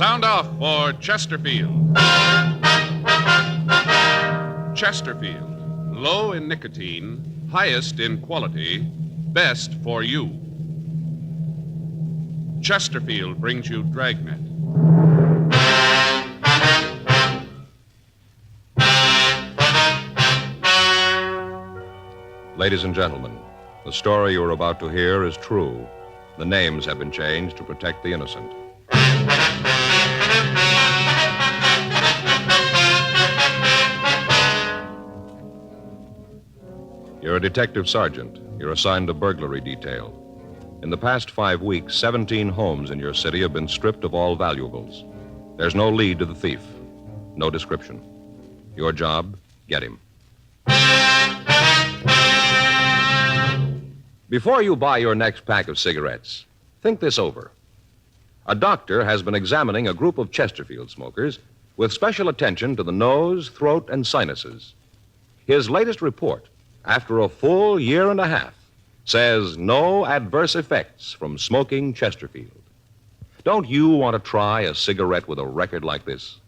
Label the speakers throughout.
Speaker 1: Sound off for Chesterfield. Chesterfield. Low in nicotine, highest in quality, best for you. Chesterfield brings you Dragnet.
Speaker 2: Ladies and gentlemen, the story you are about to hear is true. The names have been changed to protect the innocent. You're a detective sergeant. You're assigned to burglary detail. In the past 5 weeks, 17 homes in your city have been stripped of all valuables. There's no lead to the thief, no description. Your job, get him. Before you buy your next pack of cigarettes, think this over. A doctor has been examining a group of Chesterfield smokers with special attention to the nose, throat, and sinuses. His latest report, after a full year and a half, says no adverse effects from smoking Chesterfield. Don't you want to try a cigarette with a record like this?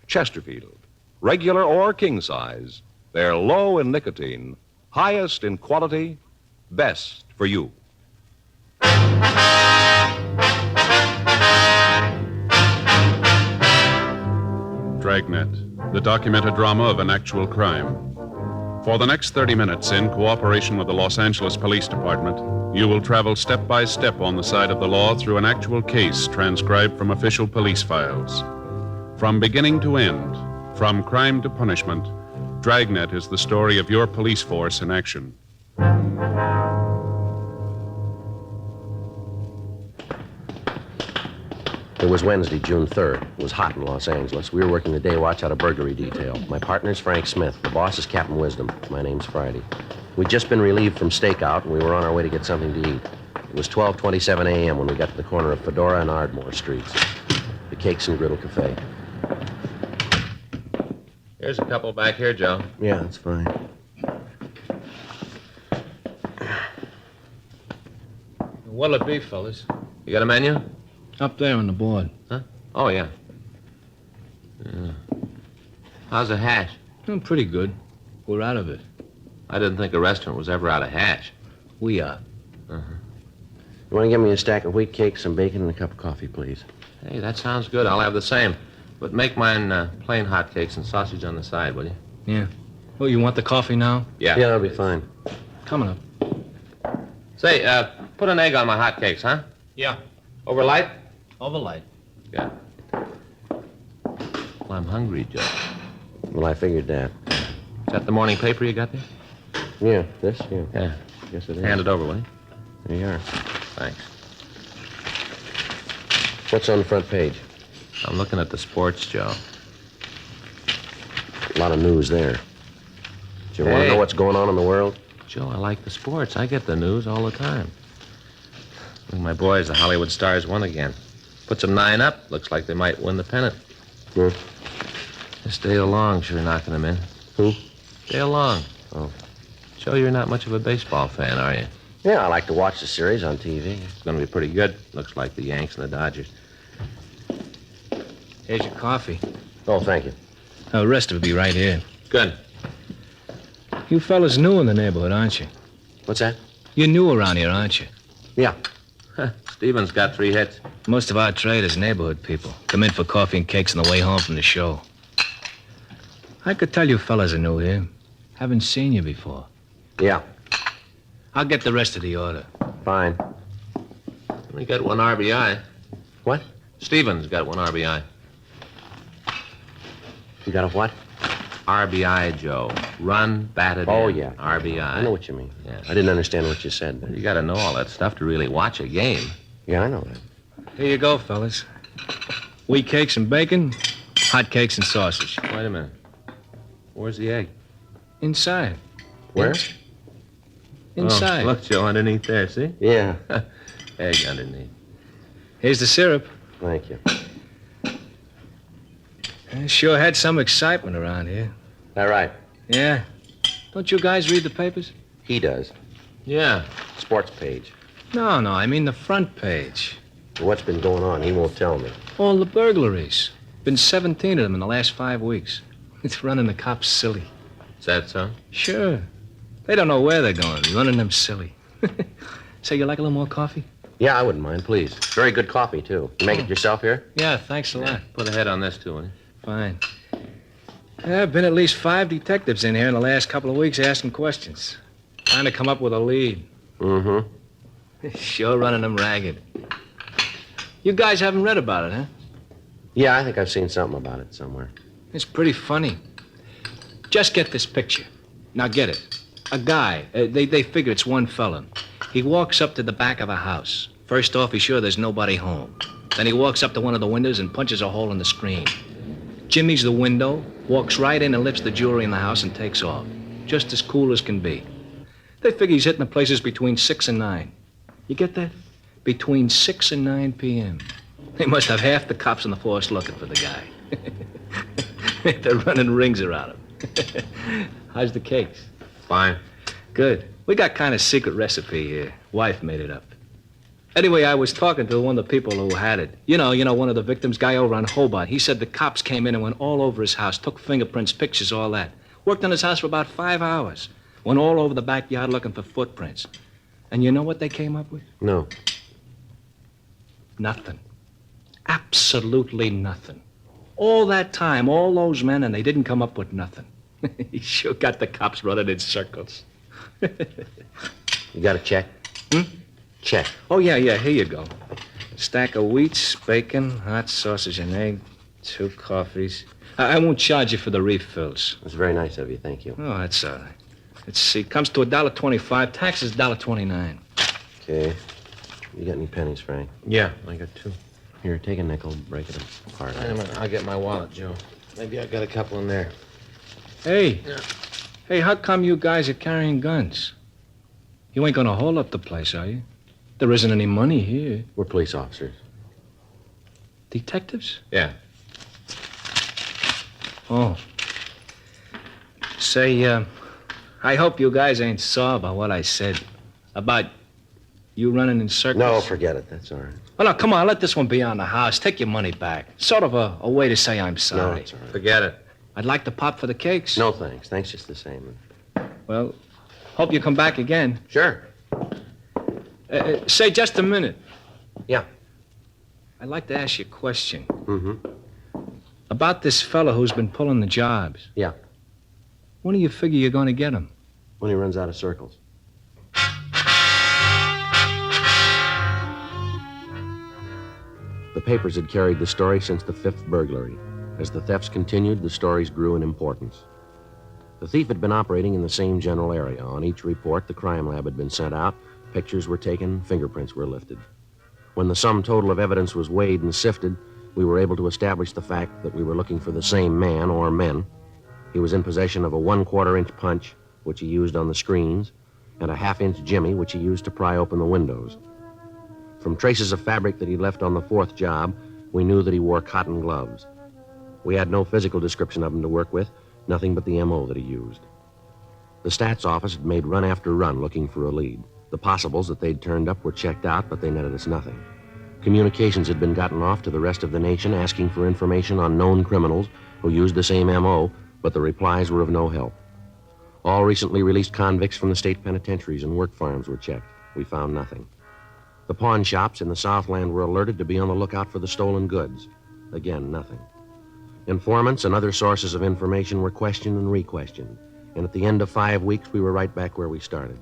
Speaker 2: Chesterfield, regular or king size, they're low in nicotine, highest in quality, best for you.
Speaker 1: Dragnet, the documented drama of an actual crime. For the next 30 minutes, in cooperation with the Los Angeles Police Department, you will travel step by step on the side of the law through an actual case transcribed from official police files. From beginning to end, from crime to punishment, Dragnet is the story of your police force in action.
Speaker 3: It was Wednesday, June 3rd. It was hot in Los Angeles. We were working the day watch out of burglary detail. My partner's Frank Smith. The boss is Captain Wisdom. My name's Friday. We'd just been relieved from stakeout, and we were on our way to get something to eat. It was 12:27 a.m. when we got to the corner of Fedora and Ardmore Streets. The Cakes and Griddle Cafe.
Speaker 4: Here's a couple back here, Joe.
Speaker 3: Yeah, that's fine.
Speaker 5: What'll it be, fellas?
Speaker 4: You got a menu?
Speaker 5: Up there on the board.
Speaker 4: Huh? Oh, yeah. How's the hash?
Speaker 5: Pretty good. We're out of it.
Speaker 4: I didn't think a restaurant was ever out of hash.
Speaker 5: We are.
Speaker 3: You want to give me a stack of wheat cakes, some bacon, and a cup of coffee, please?
Speaker 4: Hey, that sounds good. I'll have the same. But make mine plain hotcakes and sausage on the side, will you?
Speaker 5: Yeah. Oh, you want the coffee now?
Speaker 4: Yeah.
Speaker 3: Yeah, that'll be fine.
Speaker 5: Coming up.
Speaker 4: Say, put an egg on my hotcakes, huh?
Speaker 5: Yeah.
Speaker 4: Over light?
Speaker 5: Over light.
Speaker 4: Yeah. Well, I'm hungry, Joe.
Speaker 3: Well, I figured that.
Speaker 4: Is that the morning paper you got there?
Speaker 3: Yeah, this? Yeah.
Speaker 4: Yeah.
Speaker 3: Yes, it is.
Speaker 4: Hand it over, will you?
Speaker 3: There you are.
Speaker 4: Thanks.
Speaker 3: What's on the front page?
Speaker 4: I'm looking at the sports, Joe.
Speaker 3: A lot of news there. Do you want to
Speaker 4: Hey.
Speaker 3: know what's going on in the world?
Speaker 4: Joe, I like the sports. I get the news all the time. Look, my boys, the Hollywood Stars, won again. Puts them 9 up. Looks like they might win the pennant.
Speaker 3: Hmm.
Speaker 4: This Dale Long sure knocking them in.
Speaker 3: Who?
Speaker 4: Dale Long.
Speaker 3: Oh.
Speaker 4: Joe, you're not much of a baseball fan, are you?
Speaker 3: Yeah, I like to watch the series on TV.
Speaker 4: It's going to be pretty good. Looks like the Yanks and the Dodgers.
Speaker 5: Here's your coffee.
Speaker 3: Oh, thank you.
Speaker 5: The rest will be right here.
Speaker 4: Good.
Speaker 5: You fellas new in the neighborhood, aren't you?
Speaker 3: What's that?
Speaker 5: You're new around here, aren't you?
Speaker 3: Yeah.
Speaker 4: Stevens got 3 hits.
Speaker 5: Most of our trade is neighborhood people. Come in for coffee and cakes on the way home from the show. I could tell you fellas are new here. Haven't seen you before.
Speaker 3: Yeah.
Speaker 5: I'll get the rest of the order.
Speaker 3: Fine.
Speaker 4: We got 1 RBI.
Speaker 3: What?
Speaker 4: Stevens got 1 RBI.
Speaker 3: You got a what?
Speaker 4: RBI, Joe. Run, batted
Speaker 3: Oh,
Speaker 4: in.
Speaker 3: yeah.
Speaker 4: RBI.
Speaker 3: I know what you mean.
Speaker 4: Yeah.
Speaker 3: I didn't understand what you said.
Speaker 4: You got to know all that stuff to really watch a game.
Speaker 3: Yeah, I know that.
Speaker 5: Here you go, fellas. Wheat cakes and bacon, hot cakes and sausage.
Speaker 4: Wait a minute. Where's the egg?
Speaker 5: Inside.
Speaker 3: Where?
Speaker 5: Inside.
Speaker 4: Oh, look, Joe, underneath there, see?
Speaker 3: Yeah.
Speaker 4: Egg underneath.
Speaker 5: Here's the syrup.
Speaker 3: Thank you.
Speaker 5: Sure had some excitement around here.
Speaker 3: All right.
Speaker 5: Yeah. Don't you guys read the papers?
Speaker 3: He does.
Speaker 4: Yeah.
Speaker 3: Sports page.
Speaker 5: No, I mean the front page.
Speaker 3: What's been going on? He won't tell me.
Speaker 5: All the burglaries. Been 17 of them in the last 5 weeks. It's running the cops silly.
Speaker 4: Is that so?
Speaker 5: Sure. They don't know where they're going, running them silly. Say, you like a little more coffee?
Speaker 3: Yeah, I wouldn't mind, please. Very good coffee, too. You make it yourself here?
Speaker 5: Yeah, thanks a lot.
Speaker 4: Put a head on this, too, will you?
Speaker 5: Fine. There have been at least 5 detectives in here in the last couple of weeks asking questions. Trying to come up with a lead.
Speaker 3: Mm-hmm.
Speaker 5: Sure running them ragged. You guys haven't read about it, huh?
Speaker 3: Yeah, I think I've seen something about it somewhere.
Speaker 5: It's pretty funny. Just get this picture. Now get it. A guy. They figure it's one fella. He walks up to the back of a house. First off, he's sure there's nobody home. Then he walks up to one of the windows and punches a hole in the screen. Jimmy's the window, walks right in and lifts the jewelry in the house and takes off. Just as cool as can be. They figure he's hitting the places between 6 and 9. You get that? Between 6 and 9 p.m. They must have half the cops on the force looking for the guy. They're running rings around him. How's the cakes?
Speaker 4: Fine.
Speaker 5: Good. We got kind of secret recipe here. Wife made it up. Anyway, I was talking to one of the people who had it. You know, one of the victims, guy over on Hobart. He said the cops came in and went all over his house, took fingerprints, pictures, all that. Worked on his house for about 5 hours. Went all over the backyard looking for footprints. And you know what they came up with?
Speaker 3: No.
Speaker 5: Nothing. Absolutely nothing. All that time, all those men, and they didn't come up with nothing. He sure got the cops running in circles.
Speaker 3: You got a check? Check.
Speaker 5: Oh, yeah, here you go. Stack of wheats, bacon, hot sausage and egg, 2 coffees. I won't charge you for the refills.
Speaker 3: That's very nice of you, thank you.
Speaker 5: Oh, that's all right. Let's see, comes to $1.25, taxes $1.29.
Speaker 3: Okay. You got any pennies, Frank?
Speaker 4: Yeah, I got 2.
Speaker 3: Here, take a nickel, break it apart.
Speaker 4: Wait a minute, I'll get my wallet, Joe. Maybe I got a couple in there.
Speaker 5: Hey.
Speaker 4: Yeah.
Speaker 5: Hey, how come you guys are carrying guns? You ain't gonna hold up the place, are you? There isn't any money here.
Speaker 3: We're police officers.
Speaker 5: Detectives?
Speaker 4: Yeah.
Speaker 5: Oh. Say, I hope you guys ain't sore about what I said. About you running in circles.
Speaker 3: No, forget it. That's all right.
Speaker 5: Well, now, come on, let this one be on the house. Take your money back. Sort of a way to say I'm
Speaker 3: No,
Speaker 5: sorry.
Speaker 3: it's all right.
Speaker 4: Forget it.
Speaker 5: I'd like to pop for the cakes.
Speaker 3: No, thanks. Thanks just the same.
Speaker 5: Well, hope you come back again.
Speaker 3: Sure.
Speaker 5: Say, just a minute.
Speaker 3: Yeah.
Speaker 5: I'd like to ask you a question.
Speaker 3: Mm-hmm.
Speaker 5: About this fella who's been pulling the jobs.
Speaker 3: Yeah.
Speaker 5: When do you figure you're going to get him?
Speaker 3: When he runs out of circles. The papers had carried the story since the 5th burglary. As the thefts continued, the stories grew in importance. The thief had been operating in the same general area. On each report, the crime lab had been sent out, pictures were taken, fingerprints were lifted. When the sum total of evidence was weighed and sifted, we were able to establish the fact that we were looking for the same man or men. He was in possession of a 1/4-inch punch, which he used on the screens, and a 1/2-inch jimmy, which he used to pry open the windows. From traces of fabric that he left on the 4th job, we knew that he wore cotton gloves. We had no physical description of him to work with, nothing but the M.O. that he used. The stats office had made run after run looking for a lead. The possibles that they'd turned up were checked out, but they netted us nothing. Communications had been gotten off to the rest of the nation asking for information on known criminals who used the same M.O., but the replies were of no help. All recently released convicts from the state penitentiaries and work farms were checked. We found nothing. The pawn shops in the Southland were alerted to be on the lookout for the stolen goods. Again, nothing. Informants and other sources of information were questioned and re-questioned, and at the end of 5 weeks, we were right back where we started.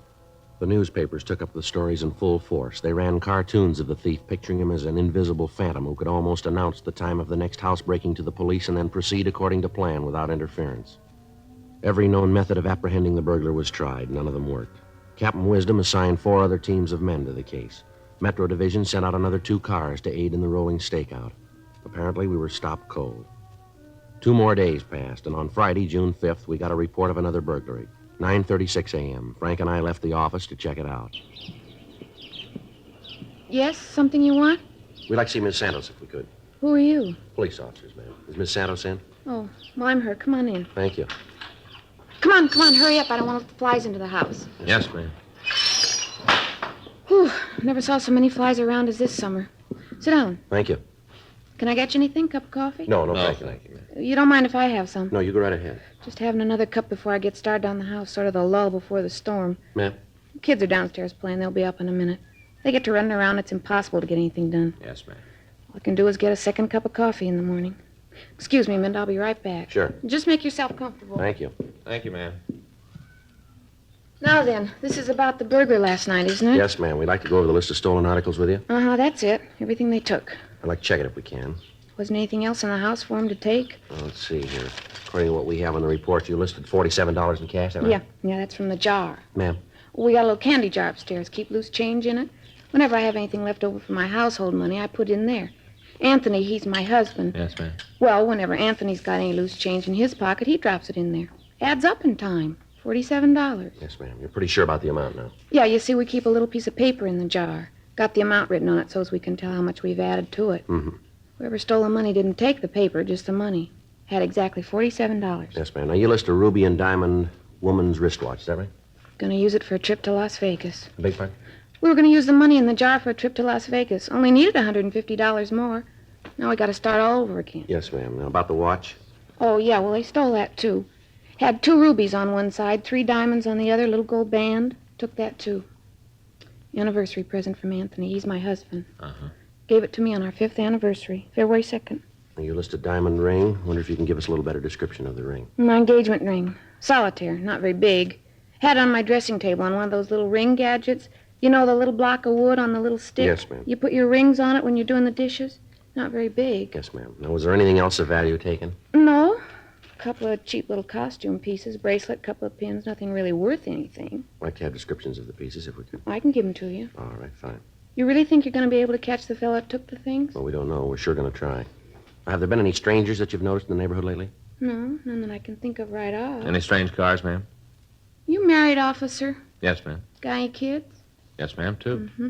Speaker 3: The newspapers took up the stories in full force. They ran cartoons of the thief, picturing him as an invisible phantom who could almost announce the time of the next housebreaking to the police and then proceed according to plan without interference. Every known method of apprehending the burglar was tried. None of them worked. Captain Wisdom assigned 4 other teams of men to the case. Metro Division sent out another 2 cars to aid in the rolling stakeout. Apparently, we were stopped cold. 2 more days passed, and on Friday, June 5th, we got a report of another burglary. 9:36 a.m. Frank and I left the office to check it out.
Speaker 6: Yes, something you want?
Speaker 3: We'd like to see Miss Santos if we could.
Speaker 6: Who are you?
Speaker 3: Police officers, ma'am. Is Miss Santos in?
Speaker 6: Oh, well, I'm her. Come on in.
Speaker 3: Thank you.
Speaker 6: Come on, hurry up. I don't want to let the flies into the house.
Speaker 4: Yes, ma'am.
Speaker 6: Whew, never saw so many flies around as this summer. Sit down.
Speaker 3: Thank you.
Speaker 6: Can I get you anything? Cup of coffee?
Speaker 3: No,
Speaker 4: No,
Speaker 3: thank you.
Speaker 4: thank you, man.
Speaker 6: You don't mind if I have some?
Speaker 3: No, you go right ahead.
Speaker 6: Just having another cup before I get started on the house, sort of the lull before the storm.
Speaker 3: Ma'am?
Speaker 6: Kids are downstairs playing. They'll be up in a minute. They get to running around. It's impossible to get anything done.
Speaker 4: Yes, ma'am.
Speaker 6: All I can do is get a second cup of coffee in the morning. Excuse me, Mint. I'll be right back.
Speaker 3: Sure.
Speaker 6: Just make yourself comfortable.
Speaker 3: Thank you.
Speaker 4: Thank you, ma'am.
Speaker 6: Now then, this is about the burglar last night, isn't it?
Speaker 3: Yes, ma'am. We'd like to go over the list of stolen articles with you.
Speaker 6: Uh-huh, that's it. Everything they took.
Speaker 3: I'd like to check it if we can.
Speaker 6: Wasn't anything else in the house for them to take?
Speaker 3: Well, let's see here. According to what we have on the report, you listed $47 in cash, is that right?
Speaker 6: Yeah, that's from the jar.
Speaker 3: Ma'am?
Speaker 6: We got a little candy jar upstairs. Keep loose change in it. Whenever I have anything left over from my household money, I put it in there. Anthony, he's my husband.
Speaker 4: Yes, ma'am.
Speaker 6: Well, whenever Anthony's got any loose change in his pocket, he drops it in there. Adds up in time. $47.
Speaker 3: Yes, ma'am. You're pretty sure about the amount now.
Speaker 6: Yeah, you see, we keep a little piece of paper in the jar. Got the amount written on it so as we can tell how much we've added to it.
Speaker 3: Mm-hmm.
Speaker 6: Whoever stole the money didn't take the paper, just the money. Had exactly $47.
Speaker 3: Yes, ma'am. Now, you list a ruby and diamond woman's wristwatch, is that right?
Speaker 6: Gonna use it for a trip to Las Vegas.
Speaker 3: Big part?
Speaker 6: We were gonna use the money in the jar for a trip to Las Vegas. Only needed $150 more. Now we gotta start all over again.
Speaker 3: Yes, ma'am. Now, about the watch?
Speaker 6: Oh, yeah, well, they stole that, too. Had 2 rubies on one side, 3 diamonds on the other, little gold band. Took that, too. Anniversary present from Anthony. He's my husband.
Speaker 4: Uh-huh.
Speaker 6: Gave it to me on our 5th anniversary, February 2nd.
Speaker 3: Now, you list a diamond ring. Wonder if you can give us a little better description of the ring.
Speaker 6: My engagement ring. Solitaire, not very big. Had it on my dressing table on one of those little ring gadgets. You know, the little block of wood on the little stick?
Speaker 3: Yes, ma'am.
Speaker 6: You put your rings on it when you're doing the dishes? Not very big.
Speaker 3: Yes, ma'am. Now, was there anything else of value taken?
Speaker 6: No. A couple of cheap little costume pieces, bracelet, couple of pins, nothing really worth anything.
Speaker 3: I'd like to have descriptions of the pieces, if we could.
Speaker 6: I can give them to you.
Speaker 3: All right, fine.
Speaker 6: You really think you're going to be able to catch the fellow that took the things?
Speaker 3: Well, we don't know. We're sure going to try. Have there been any strangers that you've noticed in the neighborhood lately?
Speaker 6: No, none that I can think of right off.
Speaker 4: Any strange cars, ma'am?
Speaker 6: You married, officer?
Speaker 4: Yes, ma'am.
Speaker 6: Got any kids?
Speaker 4: Yes, ma'am, too.
Speaker 6: Mm-hmm.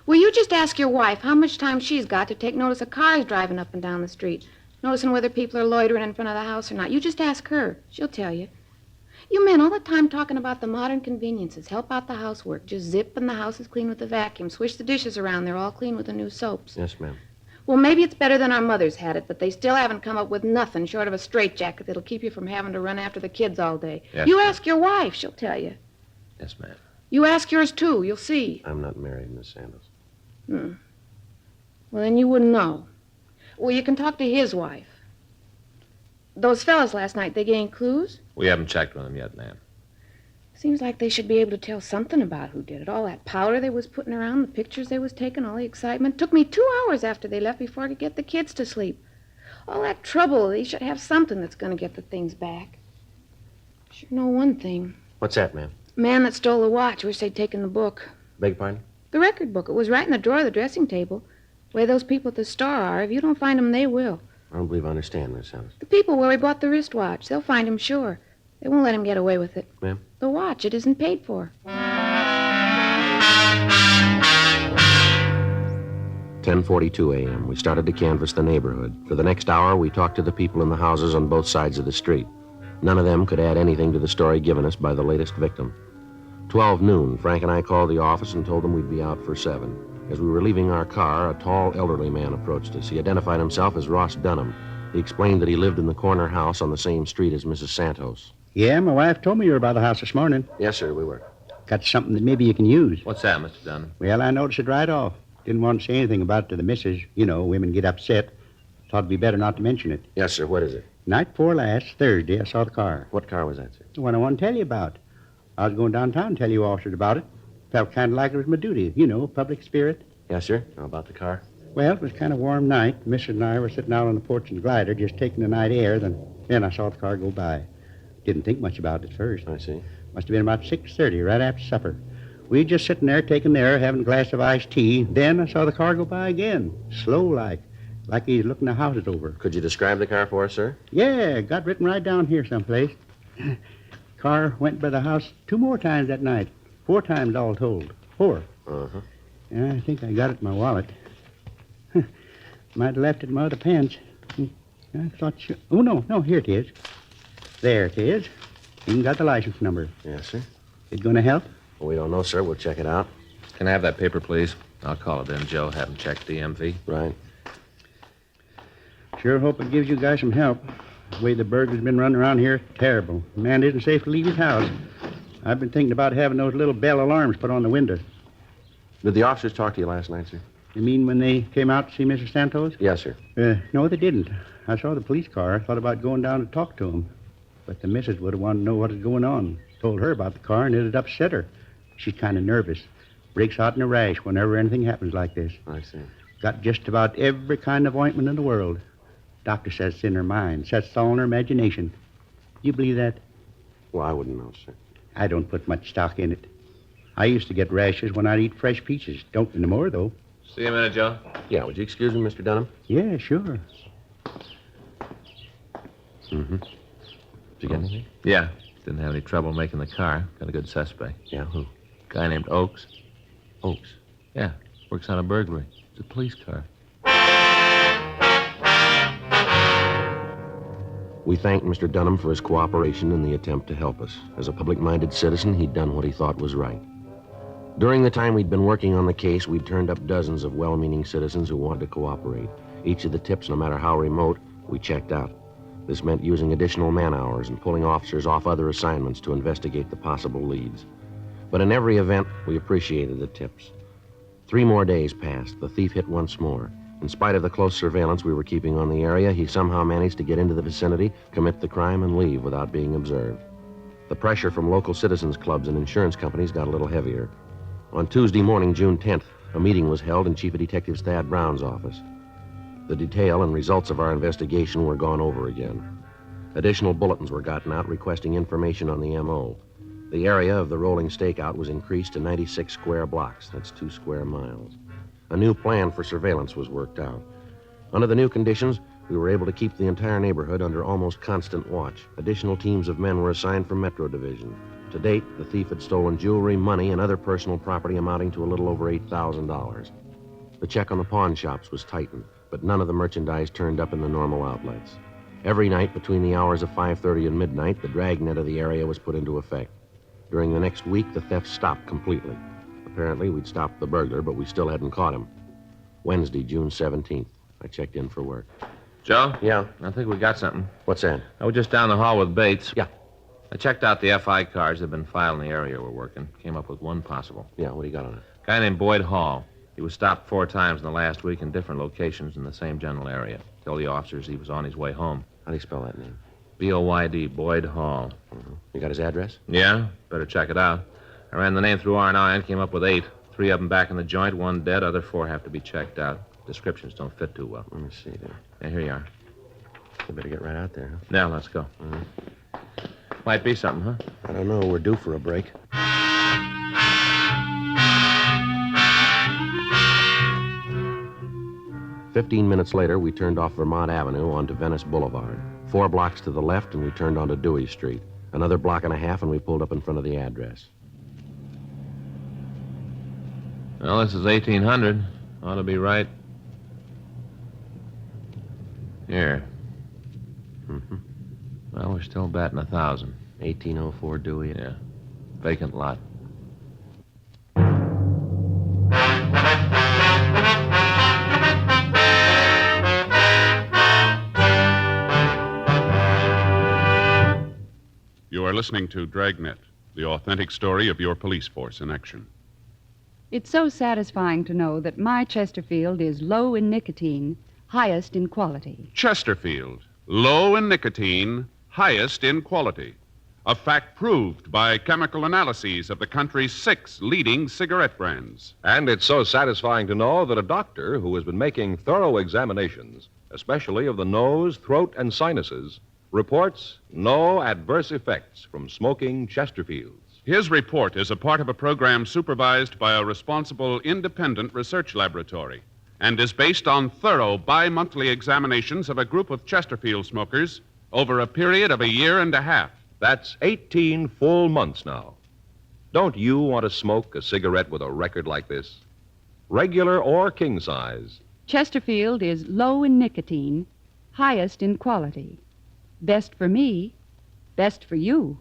Speaker 6: Will you just ask your wife how much time she's got to take notice of cars driving up and down the street, noticing whether people are loitering in front of the house or not? You just ask her. She'll tell you. You men all the time talking about the modern conveniences. Help out the housework. Just zip and the house is clean with the vacuum. Swish the dishes around. They're all clean with the new soaps.
Speaker 3: Yes, ma'am.
Speaker 6: Well, maybe it's better than our mothers had it, but they still haven't come up with nothing short of a straitjacket that'll keep you from having to run after the kids all day.
Speaker 4: Yes,
Speaker 6: You
Speaker 4: ma'am.
Speaker 6: ask your wife. She'll tell you.
Speaker 4: Yes, ma'am.
Speaker 6: You ask yours, too. You'll see.
Speaker 3: I'm not married, Miss Sanders.
Speaker 6: Well, then you wouldn't know. Well, you can talk to his wife. Those fellas last night, they gained clues?
Speaker 4: We haven't checked with them yet, ma'am.
Speaker 6: Seems like they should be able to tell something about who did it. All that powder they was putting around, the pictures they was taking, all the excitement. Took me 2 hours after they left before I could get the kids to sleep. All that trouble, they should have something that's going to get the things back. Sure know one thing.
Speaker 3: What's that, ma'am?
Speaker 6: Man that stole the watch, wish they'd taken the book.
Speaker 3: Beg pardon?
Speaker 6: The record book. It was right in the drawer of the dressing table. Where those people at the store are. If you don't find them, they will.
Speaker 3: I don't believe I understand, Miss Sanders.
Speaker 6: The people where we bought the wristwatch. They'll find him, sure. They won't let him get away with it.
Speaker 3: Ma'am?
Speaker 6: The watch, it isn't paid for.
Speaker 3: 10:42 a.m. We started to canvass the neighborhood. For the next hour, we talked to the people in the houses on both sides of the street. None of them could add anything to the story given us by the latest victim. 12 noon, Frank and I called the office and told them we'd be out for 7. As we were leaving our car, a tall, elderly man approached us. He identified himself as Ross Dunham. He explained that he lived in the corner house on the same street as Mrs. Santos.
Speaker 7: Yeah, my wife told me you were by the house this morning.
Speaker 3: Yes, sir, we were.
Speaker 7: Got something that maybe you can use.
Speaker 4: What's that, Mr. Dunham?
Speaker 7: Well, I noticed it right off. Didn't want to say anything about it to the missus. You know, women get upset. Thought it'd be better not to mention it.
Speaker 3: Yes, sir, what is it?
Speaker 7: Night before last, Thursday, I saw the car.
Speaker 3: What car was that, sir?
Speaker 7: The one I want to tell you about. I was going downtown to tell you officers about it. Felt kind of like it was my duty. You know, public spirit.
Speaker 3: Yes, sir. How about the car?
Speaker 7: Well, it was kind of warm night. Missus and I were sitting out on the porch in the glider, just taking the night air. Then I saw the car go by. Didn't think much about it at first.
Speaker 3: I see.
Speaker 7: Must have been about 6:30, right after supper. We just sitting there taking the air, having a glass of iced tea. Then I saw the car go by again, slow like he's looking the houses over.
Speaker 3: Could you describe the car for us, sir?
Speaker 7: Yeah, got written right down here someplace. Car went by the house 2 more times that night. 4 times all told. 4.
Speaker 3: Uh-huh.
Speaker 7: Yeah, I think I got it in my wallet. Might have left it in my other pants. I thought Oh, no, here it is. There it is. Even got the license number.
Speaker 3: Yes, sir.
Speaker 7: It gonna help?
Speaker 3: Well, we don't know, sir. We'll check it out.
Speaker 4: Can I have that paper, please? I'll call it in, Joe. Have him check DMV.
Speaker 3: Right.
Speaker 7: Sure hope it gives you guys some help. The way the burglar's been running around here, terrible. The man isn't safe to leave his house. I've been thinking about having those little bell alarms put on the window.
Speaker 3: Did the officers talk to you last night, sir?
Speaker 7: You mean when they came out to see Mr. Santos?
Speaker 3: Yes, sir.
Speaker 7: No, they didn't. I saw the police car. I thought about going down to talk to him. But the missus would have wanted to know what was going on. Told her about the car, and it'd upset her. She's kind of nervous. Breaks out in a rash whenever anything happens like this.
Speaker 3: I see.
Speaker 7: Got just about every kind of ointment in the world. Doctor says it's in her mind. Says it's all in her imagination. You believe that?
Speaker 3: Well, I wouldn't know, sir.
Speaker 7: I don't put much stock in it. I used to get rashes when I'd eat fresh peaches. Don't anymore, though.
Speaker 4: See you in a minute, Joe.
Speaker 3: Yeah, would you excuse me, Mr. Dunham?
Speaker 7: Yeah, sure.
Speaker 3: Mm-hmm. Did you get anything?
Speaker 4: Yeah. Didn't have any trouble making the car. Got a good suspect.
Speaker 3: Yeah, who?
Speaker 4: Guy named Oakes.
Speaker 3: Oakes.
Speaker 4: Yeah. Works on a burglary. It's a police car.
Speaker 3: We thanked Mr. Dunham for his cooperation in the attempt to help us. As a public-minded citizen, he'd done what he thought was right. During the time we'd been working on the case, we'd turned up dozens of well-meaning citizens who wanted to cooperate. Each of the tips, no matter how remote, we checked out. This meant using additional man-hours and pulling officers off other assignments to investigate the possible leads. But in every event, we appreciated the tips. 3 more days passed. The thief hit once more. In spite of the close surveillance we were keeping on the area, he somehow managed to get into the vicinity, commit the crime, and leave without being observed. The pressure from local citizens clubs and insurance companies got a little heavier. On Tuesday morning, June 10th, a meeting was held in Chief of Detectives Thad Brown's office. The detail and results of our investigation were gone over again. Additional bulletins were gotten out requesting information on the M.O. The area of the rolling stakeout was increased to 96 square blocks. That's 2 square miles. A new plan for surveillance was worked out. Under the new conditions, we were able to keep the entire neighborhood under almost constant watch. Additional teams of men were assigned from Metro Division. To date, the thief had stolen jewelry, money, and other personal property amounting to a little over $8,000. The check on the pawn shops was tightened, but none of the merchandise turned up in the normal outlets. Every night between the hours of 5:30 and midnight, the dragnet of the area was put into effect. During the next week, the theft stopped completely. Apparently, we'd stopped the burglar, but we still hadn't caught him. Wednesday, June 17th. I checked in for work.
Speaker 4: Joe?
Speaker 3: Yeah?
Speaker 4: I think we got something.
Speaker 3: What's that?
Speaker 4: I was just down the hall with Bates.
Speaker 3: Yeah.
Speaker 4: I checked out the FI cards that have been filed in the area we're working. Came up with one possible.
Speaker 3: Yeah, what do you got on it?
Speaker 4: Guy named Boyd Hall. He was stopped 4 times in the last week in different locations in the same general area. Told the officers he was on his way home.
Speaker 3: How do you spell that name?
Speaker 4: B-O-Y-D, Boyd Hall.
Speaker 3: Mm-hmm. You got his address?
Speaker 4: Yeah? Better check it out. I ran the name through R&I and came up with 8. 3 of them back in the joint, 1 dead, other 4 have to be checked out. Descriptions don't fit too well.
Speaker 3: Let me see there.
Speaker 4: Yeah, here you are.
Speaker 3: You better get right out there, huh?
Speaker 4: Now, let's go. Might be something, huh?
Speaker 3: I don't know. We're due for a break. "15 minutes later, we turned off Vermont Avenue onto Venice Boulevard. 4 blocks to the left, and we turned onto Dewey Street. Another block and a half, and we pulled up in front of the address.
Speaker 4: Well, this is 1800. Ought to be right. Here.
Speaker 3: Mm-hmm.
Speaker 4: Well, we're still batting 1,000.
Speaker 3: 1804 Dewey.
Speaker 4: Yeah. Vacant lot.
Speaker 1: You are listening to Dragnet, the authentic story of your police force in action.
Speaker 8: It's so satisfying to know that my Chesterfield is low in nicotine, highest in quality.
Speaker 1: Chesterfield, low in nicotine, highest in quality. A fact proved by chemical analyses of the country's 6 leading cigarette brands.
Speaker 2: And it's so satisfying to know that a doctor who has been making thorough examinations, especially of the nose, throat, and sinuses, reports no adverse effects from smoking Chesterfields.
Speaker 1: His report is a part of a program supervised by a responsible independent research laboratory and is based on thorough bi-monthly examinations of a group of Chesterfield smokers over a period of 1.5 years.
Speaker 2: That's 18 full months now. Don't you want to smoke a cigarette with a record like this? Regular or king size.
Speaker 8: Chesterfield is low in nicotine, highest in quality. Best for me, best for you.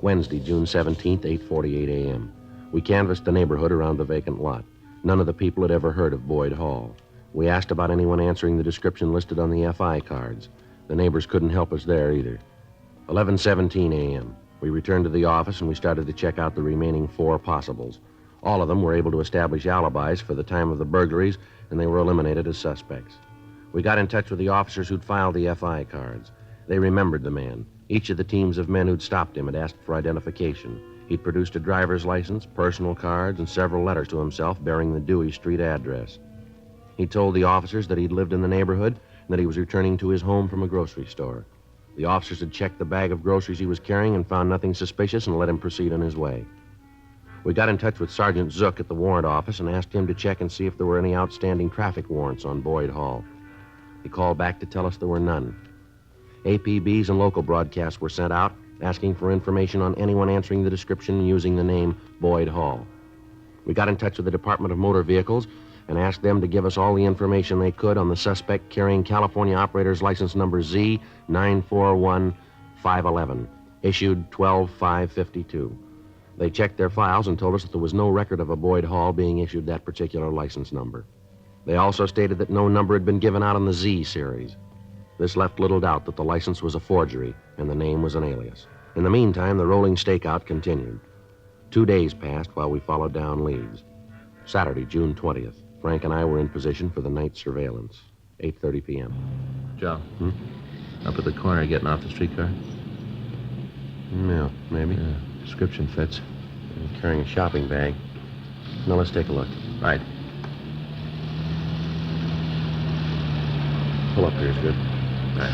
Speaker 3: Wednesday, June 17th, 8:48 a.m. We canvassed the neighborhood around the vacant lot. None of the people had ever heard of Boyd Hall. We asked about anyone answering the description listed on the FI cards. The neighbors couldn't help us there either. 11:17 a.m. We returned to the office and we started to check out the remaining 4 possibles. All of them were able to establish alibis for the time of the burglaries, and they were eliminated as suspects. We got in touch with the officers who'd filed the FI cards. They remembered the man. Each of the teams of men who'd stopped him had asked for identification. He'd produced a driver's license, personal cards, and several letters to himself bearing the Dewey Street address. He told the officers that he'd lived in the neighborhood and that he was returning to his home from a grocery store. The officers had checked the bag of groceries he was carrying and found nothing suspicious and let him proceed on his way. We got in touch with Sergeant Zook at the warrant office and asked him to check and see if there were any outstanding traffic warrants on Boyd Hall. He called back to tell us there were none. APBs and local broadcasts were sent out asking for information on anyone answering the description using the name Boyd Hall. We got in touch with the Department of Motor Vehicles and asked them to give us all the information they could on the suspect carrying California operator's license number Z941511, issued 12/5/52. They checked their files and told us that there was no record of a Boyd Hall being issued that particular license number. They also stated that no number had been given out on the Z series. This left little doubt that the license was a forgery and the name was an alias. In the meantime, the rolling stakeout continued. 2 days passed while we followed down leads. Saturday, June 20th, Frank and I were in position for the night surveillance, 8:30 p.m.
Speaker 4: Joe. Up at the corner getting off the streetcar?
Speaker 3: Yeah, maybe.
Speaker 4: Yeah, description fits.
Speaker 3: He's carrying a shopping bag. Now let's take a look.
Speaker 4: Right.
Speaker 3: Pull up here is good.
Speaker 4: Right.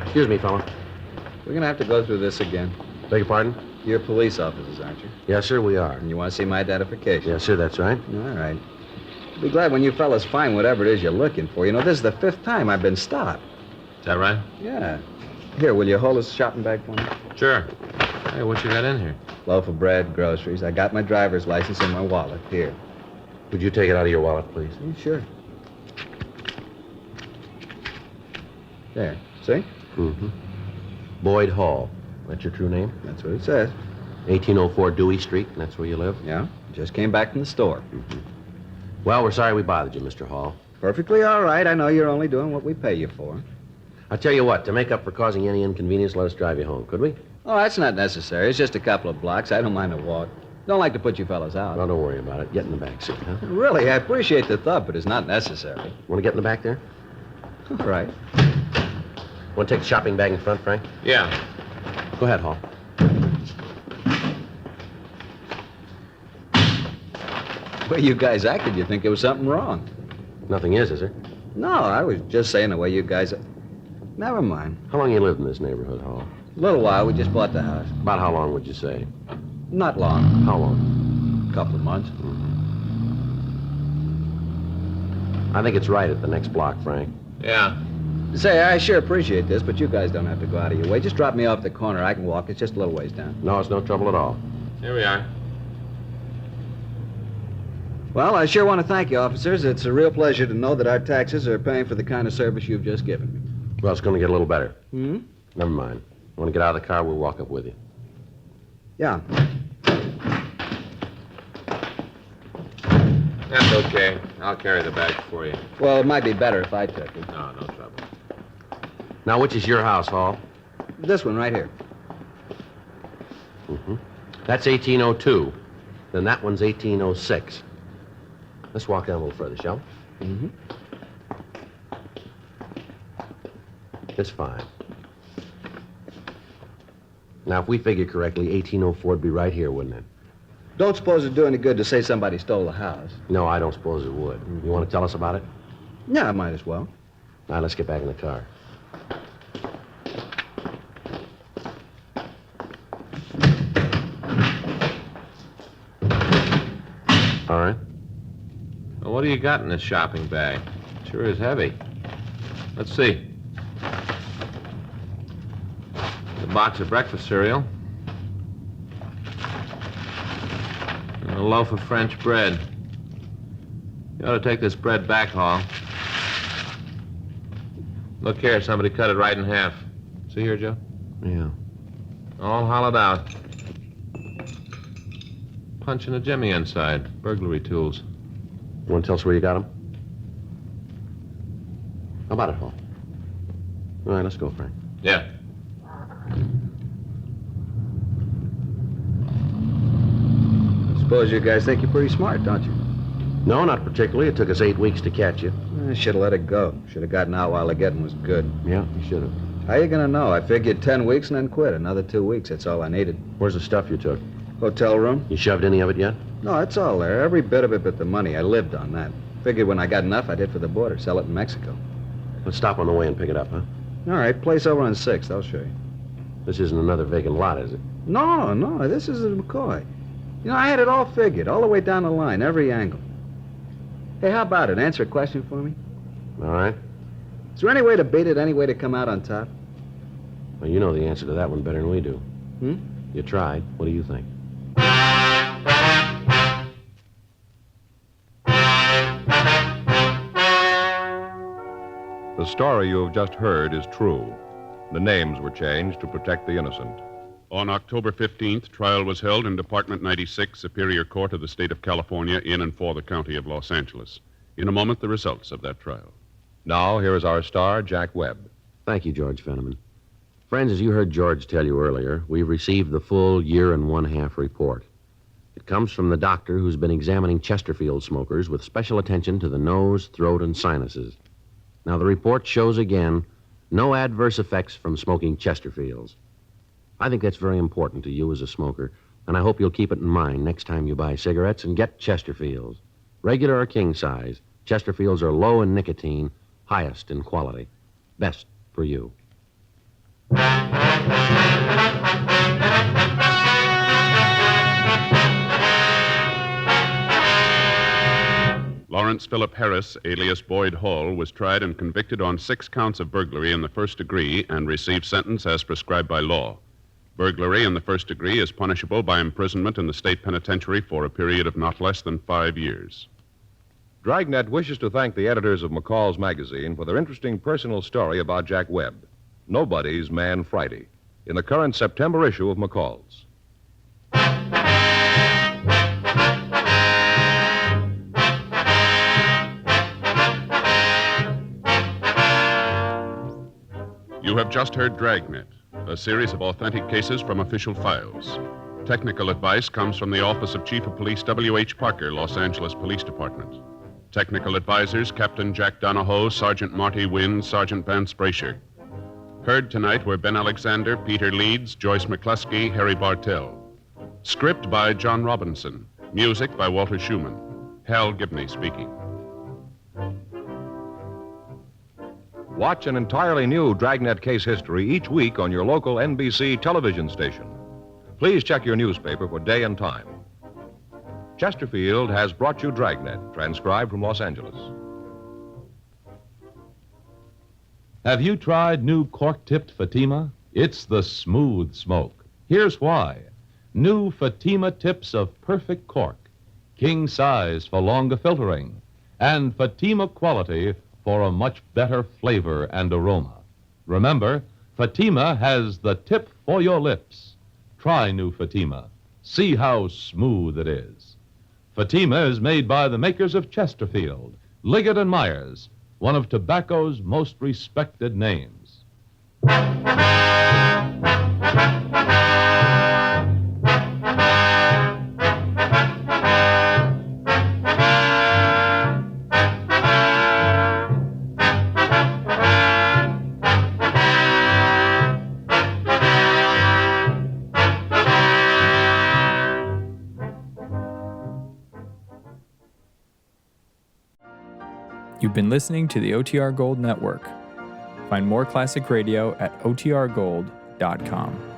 Speaker 3: Excuse me, fella.
Speaker 9: We're going to have to go through this again.
Speaker 3: Beg your pardon?
Speaker 9: You're police officers, aren't you?
Speaker 3: Yes, sir, we are.
Speaker 9: And you want to see my identification?
Speaker 3: Yes, sir, that's right.
Speaker 9: All right. I'll be glad when you fellas find whatever it is you're looking for. You know, this is the 5th time I've been stopped.
Speaker 4: Is that right?
Speaker 9: Yeah. Here, will you hold this shopping bag for me?
Speaker 4: Sure. Hey, what you got in here?
Speaker 9: Loaf of bread, groceries. I got my driver's license in my wallet. Here.
Speaker 3: Would you take it out of your wallet, please?
Speaker 9: Sure. There. See?
Speaker 3: Mm-hmm. Boyd Hall. That's your true name?
Speaker 9: That's what it says.
Speaker 3: 1804 Dewey Street, and that's where you live?
Speaker 9: Yeah. Just came back from the store.
Speaker 3: Well, we're sorry we bothered you, Mr. Hall.
Speaker 9: Perfectly all right. I know you're only doing what we pay you for.
Speaker 3: I'll tell you what, to make up for causing any inconvenience, let us drive you home, could we?
Speaker 9: Oh, that's not necessary. It's just a couple of blocks. I don't mind a walk. Don't like to put you fellas out.
Speaker 3: Well, don't worry about it. Get in the back seat, huh?
Speaker 9: Really, I appreciate the thought, but it's not necessary.
Speaker 3: Want to get in the back there?
Speaker 9: All right.
Speaker 3: Want to take the shopping bag in front, Frank?
Speaker 4: Yeah.
Speaker 3: Go ahead, Hall.
Speaker 9: The way you guys acted, you'd think there was something wrong.
Speaker 3: Nothing is there?
Speaker 9: No, I was just saying the way you guys... Never mind.
Speaker 3: How long you lived in this neighborhood, Hall?
Speaker 9: A little while. We just bought the house.
Speaker 3: About how long would you say?
Speaker 9: Not long.
Speaker 3: How long?
Speaker 9: A couple of months.
Speaker 3: I think it's right at the next block, Frank.
Speaker 4: Yeah.
Speaker 9: Say, I sure appreciate this, but you guys don't have to go out of your way. Just drop me off the corner. I can walk. It's just a little ways down.
Speaker 3: No, it's no trouble at all.
Speaker 4: Here we are.
Speaker 9: Well, I sure want to thank you, officers. It's a real pleasure to know that our taxes are paying for the kind of service you've just given me.
Speaker 3: Well, it's going to get a little better.
Speaker 9: Hmm?
Speaker 3: Never mind. Want to get out of the car, we'll walk up with you.
Speaker 9: Yeah.
Speaker 4: That's okay. I'll carry the bag for you.
Speaker 9: Well, it might be better if I took it.
Speaker 4: No, no trouble.
Speaker 3: Now, which is your house, Hall?
Speaker 9: This one right here.
Speaker 3: Mm-hmm. That's 1802. Then that one's 1806. Let's walk down a little further, shall we?
Speaker 9: Mm-hmm.
Speaker 3: It's fine. Now, if we figure correctly, 1804 would be right here, wouldn't it?
Speaker 9: Don't suppose it'd do any good to say somebody stole the house.
Speaker 3: No, I don't suppose it would. You want to tell us about it?
Speaker 9: Yeah, I might as well.
Speaker 3: Now, let's get back in the car. All right.
Speaker 4: Well, what do you got in this shopping bag? Sure is heavy. Let's see. A box of breakfast cereal. And a loaf of French bread. You ought to take this bread back, Hall. Look here, somebody cut it right in half. See here, Joe?
Speaker 3: Yeah.
Speaker 4: All hollowed out. Punching a jimmy inside. Burglary tools.
Speaker 3: You want to tell us where you got them? How about it, Hall? All right, let's go, Frank.
Speaker 4: Yeah.
Speaker 9: Suppose you guys think you're pretty smart, don't you?
Speaker 3: No, not particularly. It took us 8 weeks to catch you.
Speaker 9: I should have let it go. Should have gotten out while the getting was good.
Speaker 3: Yeah, you should have.
Speaker 9: How you gonna know? I figured 10 weeks and then quit. Another 2 weeks, that's all I needed.
Speaker 3: Where's the stuff you took?
Speaker 9: Hotel room?
Speaker 3: You shoved any of it yet?
Speaker 9: No, it's all there. Every bit of it but the money. I lived on that. Figured when I got enough, I'd head for the border, sell it in Mexico.
Speaker 3: Let's stop on the way and pick it up, huh?
Speaker 9: All right, place over on 6th. I'll show you.
Speaker 3: This isn't another vacant lot, is it?
Speaker 9: No, this is a McCoy. You know, I had it all figured, all the way down the line, every angle. Hey, how about it? Answer a question for me.
Speaker 3: All right.
Speaker 9: Is there any way to beat it, any way to come out on top?
Speaker 3: Well, you know the answer to that one better than we do.
Speaker 9: Hmm?
Speaker 3: You tried. What do you think?
Speaker 2: The story you have just heard is true. The names were changed to protect the innocent.
Speaker 1: On October 15th, trial was held in Department 96, Superior Court of the State of California, in and for the County of Los Angeles. In a moment, the results of that trial.
Speaker 2: Now, here is our star, Jack Webb.
Speaker 3: Thank you, George Fenneman. Friends, as you heard George tell you earlier, we've received the full year and one-half report. It comes from the doctor who's been examining Chesterfield smokers with special attention to the nose, throat, and sinuses. Now, the report shows again no adverse effects from smoking Chesterfields. I think that's very important to you as a smoker, and I hope you'll keep it in mind next time you buy cigarettes and get Chesterfields. Regular or king size, Chesterfields are low in nicotine, highest in quality. Best for you.
Speaker 1: Lawrence Philip Harris, alias Boyd Hall, was tried and convicted on 6 counts of burglary in the first degree and received sentence as prescribed by law. Burglary in the first degree is punishable by imprisonment in the state penitentiary for a period of not less than 5 years.
Speaker 2: Dragnet wishes to thank the editors of McCall's magazine for their interesting personal story about Jack Webb, Nobody's Man Friday, in the current September issue of McCall's.
Speaker 1: You have just heard Dragnet, a series of authentic cases from official files. Technical advice comes from the Office of Chief of Police W.H. Parker, Los Angeles Police Department. Technical advisors, Captain Jack Donahoe, Sergeant Marty Wynn, Sergeant Vance Brasher. Heard tonight were Ben Alexander, Peter Leeds, Joyce McCluskey, Harry Bartell. Script by John Robinson. Music by Walter Schumann. Hal Gibney speaking.
Speaker 2: Watch an entirely new Dragnet case history each week on your local NBC television station. Please check your newspaper for day and time. Chesterfield has brought you Dragnet, transcribed from Los Angeles.
Speaker 10: Have you tried new cork-tipped Fatima? It's the smooth smoke. Here's why. New Fatima tips of perfect cork, king size for longer filtering, and Fatima quality for a much better flavor and aroma. Remember, Fatima has the tip for your lips. Try new Fatima. See how smooth it is. Fatima is made by the makers of Chesterfield, Liggett and Myers, one of tobacco's most respected names.
Speaker 11: You've been listening to the OTR Gold Network. Find more classic radio at otrgold.com.